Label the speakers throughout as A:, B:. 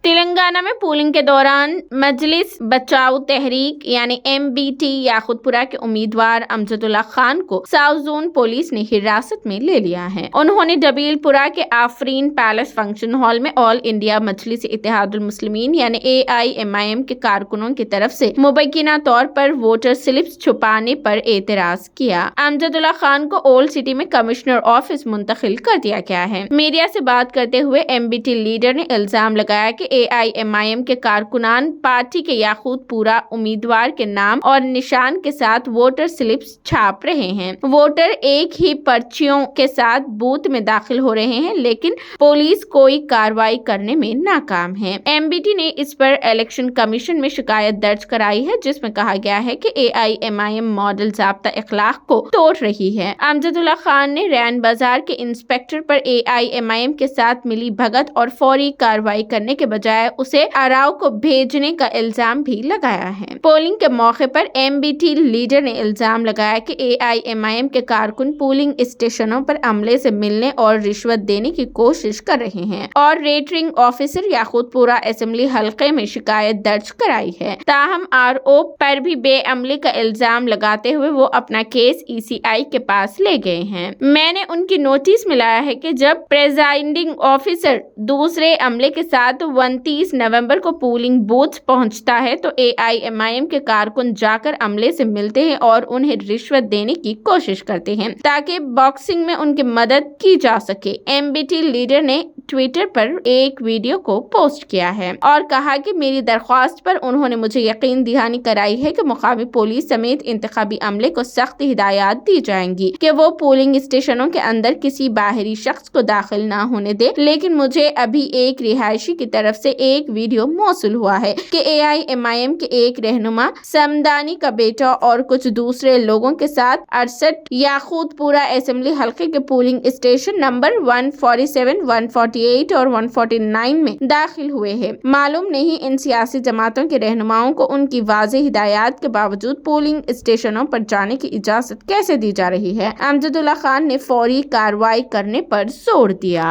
A: तेलंगाना में पोलिंग के दौरान मजलिस बचाओ तहरीक यानी MBT याकुतपुरा के उम्मीदवार अमजदुल्ला खान को साउथ जोन पुलिस ने हिरासत में ले लिया है। उन्होंने डबीलपुरा के आफरीन पैलेस फंक्शन हॉल में ऑल इंडिया मजलिस इत्तेहादुल मुस्लिमीन यानी AIMIM के कारकुनों की तरफ से मुबैना तौर पर वोटर स्लिप्स छुपाने पर एतराज किया। अमजदुल्ला खान को ओल्ड सिटी में कमिश्नर ऑफिस मुंतकिल कर दिया गया है। मीडिया से बात करते हुए MBT लीडर ने इल्जाम लगाया कि AIMIM के कारकुनान पार्टी के याकूतपुरा उम्मीदवार के नाम और निशान के साथ वोटर स्लिप्स छाप रहे हैं। वोटर एक ही पर्चियों के साथ बूथ में दाखिल हो रहे हैं, लेकिन पुलिस कोई कार्रवाई करने में नाकाम है। MBT ने इस पर इलेक्शन कमीशन में शिकायत दर्ज कराई है, जिसमें कहा गया है कि AIMIM मॉडल ज़ाब्ता इखलाक को तोड़ रही है। अमजदुल्ला खान ने रैन बाजार के इंस्पेक्टर पर AIMIM के साथ मिली भगत और फौरी कार्रवाई करने के बजाय उसे अराव को भेजने का इल्जाम भी लगाया है। पोलिंग के मौके पर MBT लीडर ने इल्जाम लगाया कि AIMIM के कारकुन पोलिंग स्टेशनों पर अमले से मिलने और रिश्वत देने की कोशिश कर रहे हैं और रिटर्निंग ऑफिसर याकूतपुरा असेंबली हलके में शिकायत दर्ज कराई है। ताहम RO पर भी बेअमली का इल्जाम लगाते हुए वो अपना केस ECI के पास ले गए हैं। मैंने उनकी नोटिस में लाया है कि जब प्रेजाइडिंग ऑफिसर दूसरे अमले के साथ 29 नवंबर को पोलिंग बूथ पहुंचता है तो AIMIM के कारकुन जाकर अमले से मिलते हैं और उन्हें रिश्वत देने की कोशिश करते हैं ताकि बॉक्सिंग में उनकी मदद की जा सके। MBT लीडर ने ट्विटर पर एक वीडियो को पोस्ट किया है और कहा कि मेरी दरख्वास्त पर उन्होंने मुझे यकीन दहानी कराई है कि मुकामी पुलिस समेत इंतखाबी अमले को सख्त हिदायत दी जाएंगी कि वो पोलिंग स्टेशनों के अंदर किसी बाहरी शख्स को दाखिल न होने दे। लेकिन मुझे अभी एक रिहायशी की तरफ से एक वीडियो मौसूल हुआ है कि AIMIM के एक रहनुमा समदानी का बेटा और कुछ दूसरे लोगों के साथ 68 याकूतपुरा असेंबली हल्के के पोलिंग स्टेशन नंबर 147, 148 और 149 में दाखिल हुए हैं। मालूम नहीं इन सियासी जमातों के रहनुमाओं को उनकी वाज़ेह हिदायत के बावजूद पोलिंग स्टेशनों पर जाने की इजाजत कैसे दी जा रही है। अमजदुल्ला खान ने फौरी कार्रवाई करने पर जोर दिया।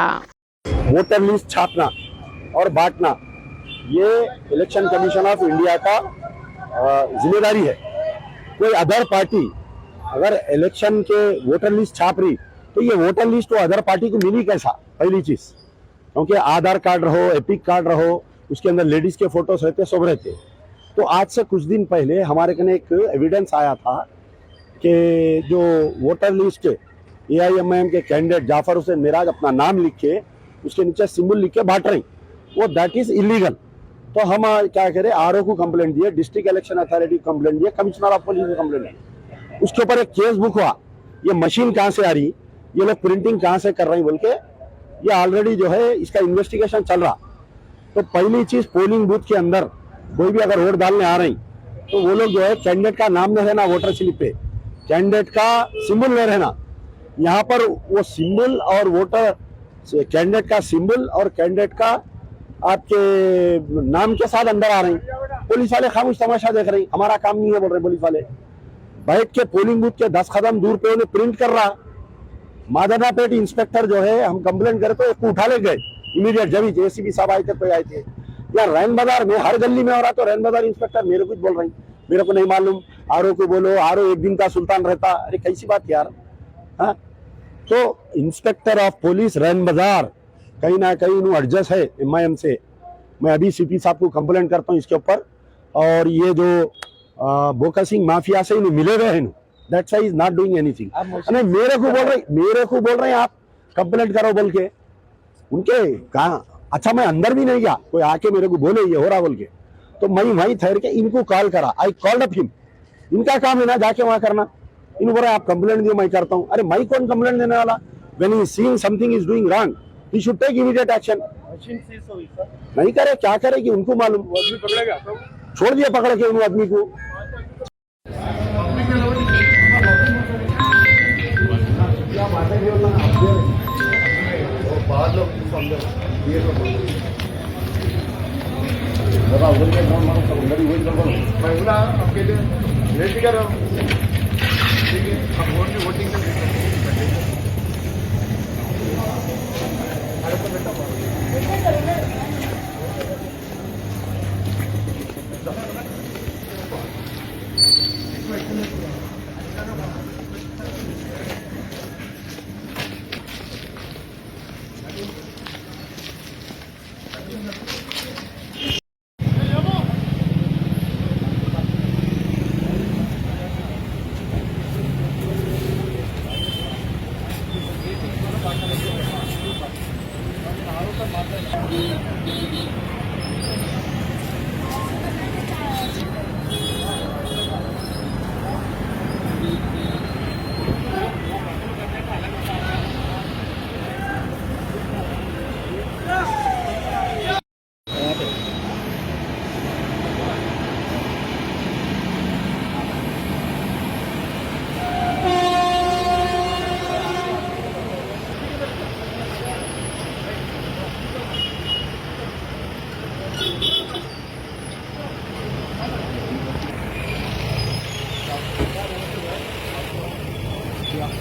B: वोटर लिस्ट छापना और बांटना ये इलेक्शन कमीशन ऑफ इंडिया का जिम्मेदारी है। कोई अदर पार्टी अगर इलेक्शन के वोटर लिस्ट छाप रही तो ये वोटर लिस्ट तो अदर पार्टी को मिली कैसा, पहली चीज, क्योंकि आधार कार्ड रहो, एपिक कार्ड रहो, उसके अंदर लेडीज के फोटोज रहते, सब रहते। तो आज से कुछ दिन पहले हमारे कने एक एविडेंस आया था कि जो वोटर लिस्ट AIMIM के कैंडिडेट जाफर हुसैन मिराज अपना नाम लिख के उसके नीचे सिंबल लिख के बांट रही, वो दैट इज इलीगल। तो हम क्या करें, RO को कंप्लेंट दिए, डिस्ट्रिक्ट इलेक्शन अथॉरिटी को कंप्लेंट दिए, कमिश्नर ऑफ पुलिस को कंप्लेंट दिए। उसके ऊपर एक केस बुक हुआ, ये मशीन कहाँ से आ रही, ये लोग प्रिंटिंग कहाँ से कर रही बोल के, ये ऑलरेडी जो है इसका इन्वेस्टिगेशन चल रहा। तो पहली चीज, पोलिंग बूथ के अंदर कोई भी अगर वोट डालने आ रही तो वो लोग जो है कैंडिडेट का नाम नहीं रहना वोटर स्लिप पे, कैंडिडेट का सिंबल नहीं रहना। यहाँ पर वो सिंबल और वोटर कैंडिडेट का सिंबल और कैंडिडेट का आपके नाम के साथ अंदर आ रही। पुलिस वाले खामोश तमाशा देख रही, हमारा काम नहीं है बोल रहे पुलिस वाले। बैठ के पोलिंग बूथ के 10 कदम दूर पे उन्हें प्रिंट कर रहा। मादनापेट इंस्पेक्टर जो है, हम कंप्लेंट करे तो एक उठा ले गए इमीडिएट, जब JCB साहब आए थे कोई आए थे। यार रैन बाजार में हर गली में हो रहा, तो रैन बाजार इंस्पेक्टर मेरे कुछ बोल रही, मेरे को नहीं मालूम, RO को बोलो, RO एक दिन का सुल्तान रहता। अरे कैसी बात यार। हाँ, तो इंस्पेक्टर ऑफ पुलिस रैन बाजार कहीं ना कहीं एडजस्ट है MIM से। मैं अभी CP साहब को कंप्लेंट करता हूँ इसके ऊपर। और ये जो बोका सिंह माफिया से इन्हें मिले हुए हैं, that's why is not doing anything. अरे मेरे को बोल रहे हैं आप कंप्लेंट करो बोल के, उनके कहा। अच्छा, मैं अंदर भी नहीं गया, कोई आके मेरे को बोले ये हो रहा बोल के, तो मैं वहीं ठहर के इनको कॉल करा। I called up him. इनका काम है ना जाके वहां करना। इन बोल रहे आप कंप्लेंट दियो, मैं करता हूँ। अरे मैं कौन कंप्लेंट देने वाला? When he seeing something is doing wrong, he should take immediate action. नहीं करे, क्या करे कि उनको मालूम। छोड़ दिया पकड़ के उन आदमी को। वोटिंग
C: ఎక్కడ